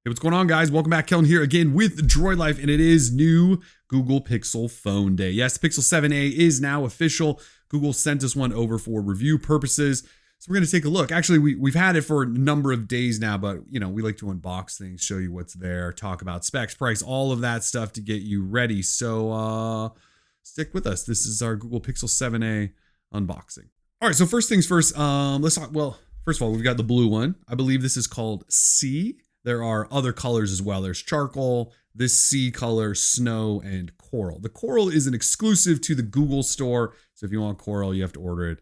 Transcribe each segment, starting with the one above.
Hey, what's going on, guys? Welcome back. Kellen here again with Droid Life, and it is new Google Pixel Phone Day. Yes, the Pixel 7a is now official. Google sent us one over for review purposes. So we're going to take a look. Actually, we've had it for a number of days now, but we like to unbox things, show you what's there, talk about specs, price, all of that stuff to get you ready. So stick with us. This is our Google Pixel 7a unboxing. All right, so first things first, let's talk, well, first of all, we've got the blue one. I believe this is called C. There are other colors as well. There's charcoal, this C color, snow, and coral. The coral is an exclusive to the Google store. So if you want coral, you have to order it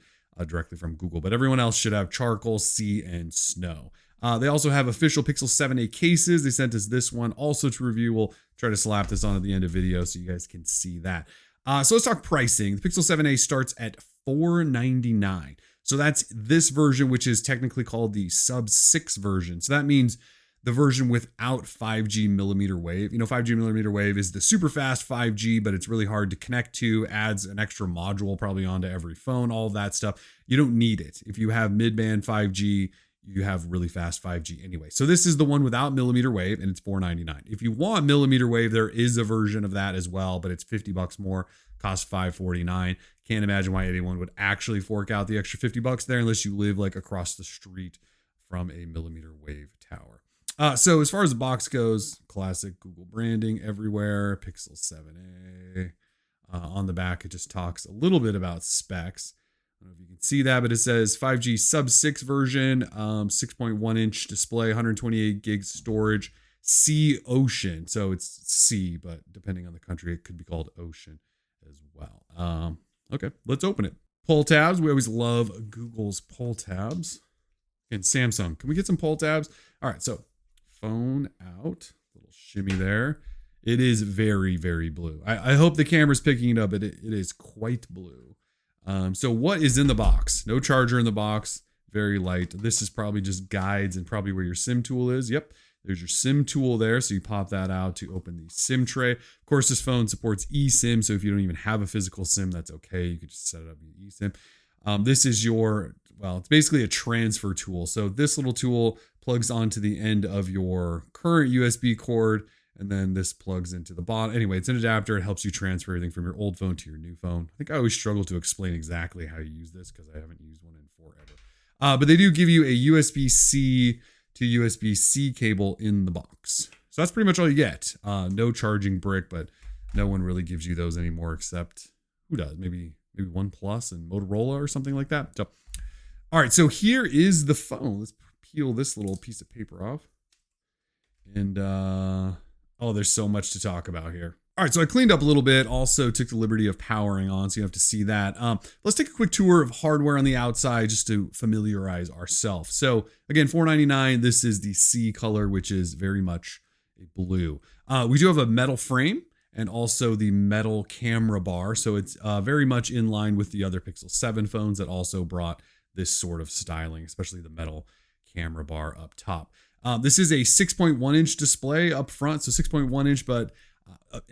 directly from Google. But everyone else should have charcoal, C, and snow. They also have official Pixel 7a cases. They sent us this one also to review. We'll try to slap this on at the end of video so you guys can see that. So let's talk pricing. The Pixel 7a starts at $499. So that's this version, which is technically called the sub 6 version. So that means the version without 5G millimeter wave. 5G millimeter wave is the super fast 5G, but it's really hard to connect to, adds an extra module probably onto every phone, all of that stuff. You don't need it. If you have mid-band 5G, you have really fast 5G anyway. So this is the one without millimeter wave, and it's $499. If you want millimeter wave, there is a version of that as well, but it's $50 more, costs $549. Can't imagine why anyone would actually fork out the extra $50 there unless you live like across the street from a millimeter wave tower. So as far as the box goes, classic Google branding everywhere, Pixel 7a. On the back, it just talks a little bit about specs. I don't know if you can see that, but it says 5G sub 6 version, 6.1 inch display, 128 gigs storage, C Ocean. So it's C, but depending on the country, it could be called Ocean as well. Okay, let's open it. Pull tabs. We always love Google's pull tabs. And Samsung, can we get some pull tabs? All right, so phone out, little shimmy there. It is very, very blue. I hope the camera's picking it up, but it is quite blue. So what is in the box? No charger in the box, very light. This is probably just guides and probably where your SIM tool is. Yep, there's your SIM tool there. So you pop that out to open the SIM tray. Of course, this phone supports eSIM. So if you don't even have a physical SIM, that's okay. You could just set it up via eSIM. This is your, well, it's basically a transfer tool. So this little tool plugs onto the end of your current USB cord, and then this plugs into the bottom. Anyway, it's an adapter. It helps you transfer everything from your old phone to your new phone. I think I always struggle to explain exactly how you use this because I haven't used one in forever. But they do give you a USB-C to USB-C cable in the box. So that's pretty much all you get. No charging brick, but no one really gives you those anymore except, who does? Maybe OnePlus and Motorola or something like that. So, all right, so here is the phone. Let's peel this little piece of paper off. And, oh, there's so much to talk about here. All right, so I cleaned up a little bit. Also took the liberty of powering on, so you have to see that. Let's take a quick tour of hardware on the outside just to familiarize ourselves. So again, $499. This is the C color, which is very much a blue. We do have a metal frame and also the metal camera bar. So it's very much in line with the other Pixel 7 phones that also brought this sort of styling, especially the metal camera bar up top. This is a 6.1 inch display up front. So 6.1 inch, but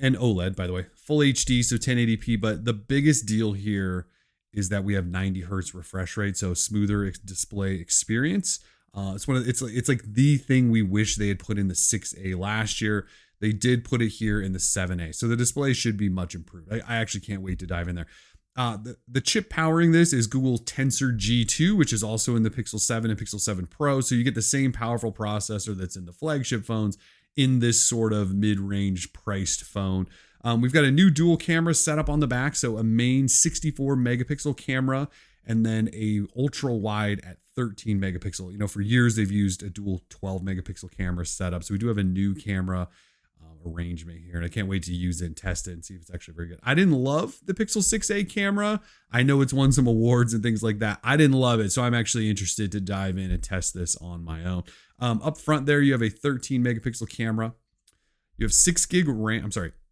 and OLED, by the way, full HD, so 1080p. But the biggest deal here is that we have 90 hertz refresh rate. So smoother display experience. It's like the thing we wish they had put in the 6A last year. They did put it here in the 7A. So the display should be much improved. I actually can't wait to dive in there. The chip powering this is Google Tensor G2, which is also in the Pixel 7 and Pixel 7 Pro. So you get the same powerful processor that's in the flagship phones in this sort of mid-range priced phone. We've got a new dual camera setup on the back. So a main 64 megapixel camera and then a ultra wide at 13 megapixel. For years they've used a dual 12 megapixel camera setup. So we do have a new camera arrangement here, and I can't wait to use it and test it and see if it's actually very good. I didn't love the Pixel 6a camera. I know it's won some awards and things like that. I didn't love it, so I'm actually interested to dive in and test this on my own. Up front there, you have a 13 megapixel camera. You have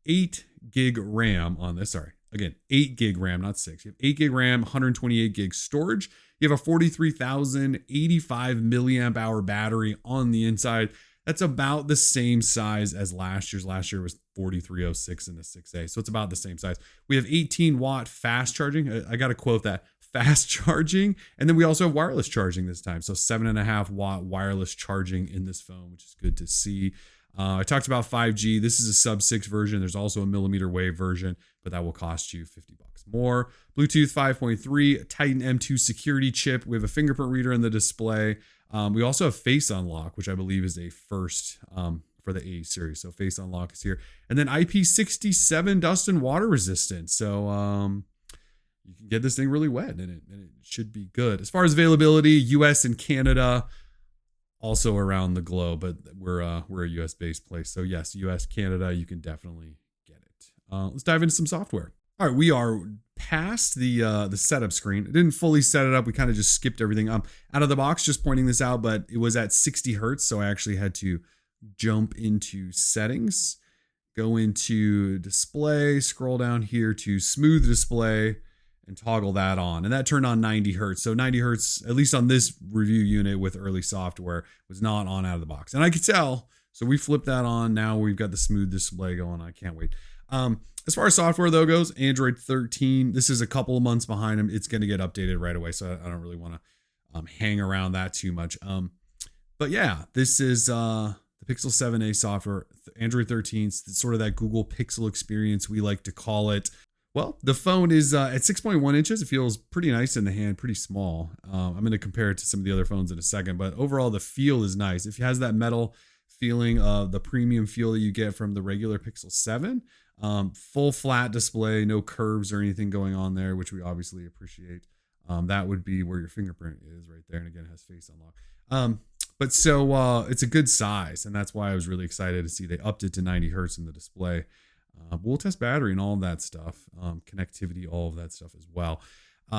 8 gig RAM on this. Sorry, again, 8 gig RAM, not 6. You have 8 gig RAM, 128 gig storage. You have a 43,085 milliamp hour battery on the inside. That's about the same size as last year's. Last year was 4306 in the 6A. So it's about the same size. We have 18 watt fast charging. I got to quote that. fast charging. And then we also have wireless charging this time. So 7.5 watt wireless charging in this phone, which is good to see. I talked about 5G. This is a sub 6 version. There's also a millimeter wave version, but that will cost you $50 more. Bluetooth 5.3, Titan M2 security chip. We have a fingerprint reader in the display. We also have face unlock, which I believe is a first for the A series. So face unlock is here. And then IP67 dust and water resistant. So you can get this thing really wet and it should be good. As far as availability, US and Canada, also around the globe, but we're a US based place. So yes, US, Canada, you can definitely get it. Let's dive into some software. All right, we are past the setup screen. I didn't fully set it up. We kind of just skipped everything out of the box, just pointing this out, but it was at 60 Hertz. So I actually had to jump into settings, go into display, scroll down here to smooth display, and toggle that on. And that turned on 90 Hertz. So 90 Hertz, at least on this review unit with early software, was not on out of the box. And I could tell. So we flipped that on. Now we've got the smooth display going. I can't wait. As far as software though goes, Android 13, this is a couple of months behind them. It's going to get updated right away. So I don't really want to hang around that too much. But yeah, this is the Pixel 7a software, Android 13, sort of that Google Pixel experience we like to call it. Well, the phone is at 6.1 inches. It feels pretty nice in the hand, pretty small. I'm going to compare it to some of the other phones in a second, but overall the feel is nice. It has that metal feeling of the premium feel that you get from the regular Pixel 7. Full flat display, no curves or anything going on there, which we obviously appreciate. That would be where your fingerprint is right there. And again, it has face unlock. But so it's a good size, and that's why I was really excited to see they upped it to 90 Hertz in the display. We'll test battery and all of that stuff, connectivity, all of that stuff as well.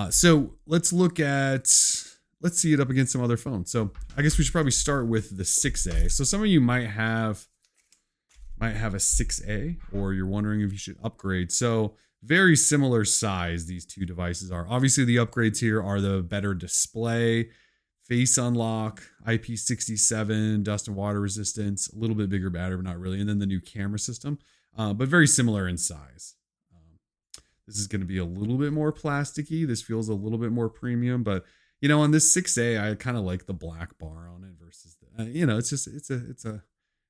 So let's see it up against some other phones. So I guess we should probably start with the 6A. So some of you might have a 6A, or you're wondering if you should upgrade. So very similar size these two devices are. Obviously the upgrades here are the better display, face unlock, IP67, dust and water resistance, a little bit bigger battery, but not really. And then the new camera system. But very similar in size. This is going to be a little bit more plasticky. This feels a little bit more premium, but you know, on this 6A, I kind of like the black bar on it versus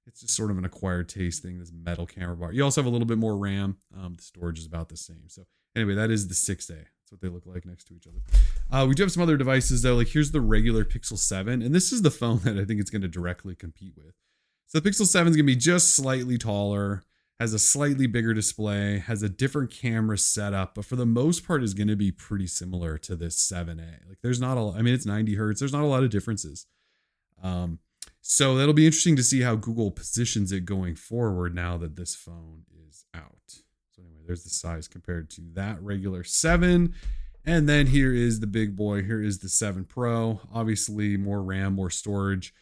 it's just sort of an acquired taste thing. This metal camera bar. You also have a little bit more RAM. The storage is about the same. So anyway, that is the 6A. That's what they look like next to each other. We do have some other devices though. Like here's the regular Pixel 7, and this is the phone that I think it's going to directly compete with. So the Pixel 7 is going to be just slightly taller, has a slightly bigger display, has a different camera setup, but for the most part is going to be pretty similar to this 7A. Like there's not I mean, it's 90 Hertz. There's not a lot of differences. So that'll be interesting to see how Google positions it going forward now that this phone is out. So anyway, there's the size compared to that regular 7. And then here is the big boy. Here is the 7 Pro. Obviously more RAM, more storage.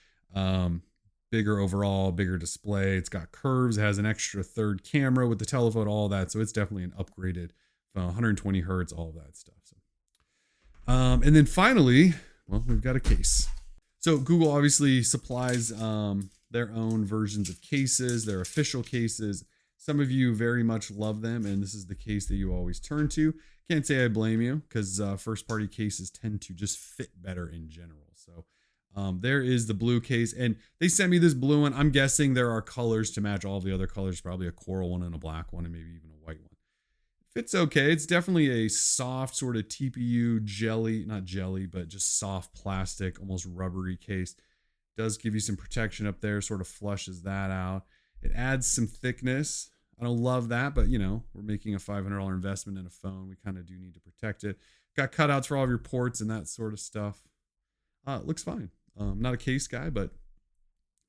Bigger overall, bigger display. It's got curves. It has an extra third camera with the telephoto, all that. So it's definitely an upgraded 120 Hertz, all of that stuff. So, and then finally, well, we've got a case. So Google obviously supplies their own versions of cases, their official cases. Some of you very much love them, and this is the case that you always turn to. Can't say I blame you, because first-party cases tend to just fit better in general. So there is the blue case, and they sent me this blue one. I'm guessing there are colors to match all the other colors, probably a coral one and a black one, and maybe even a white one. Fits okay. It's definitely a soft sort of TPU jelly, not jelly, but just soft plastic, almost rubbery case. Does give you some protection up there, sort of flushes that out. It adds some thickness. I don't love that, but you know, we're making a $500 investment in a phone. We kind of do need to protect it. Got cutouts for all of your ports and that sort of stuff. It looks fine. Not a case guy, but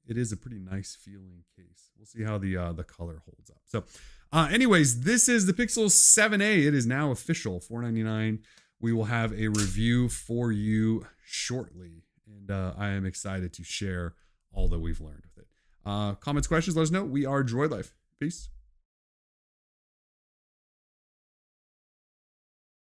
it is a pretty nice feeling case. We'll see how the color holds up. So anyways, this is the Pixel 7a. It is now official, $499. We will have a review for you shortly, and I am excited to share all that we've learned with it. Comments, questions, let us know. We are Droid Life. Peace.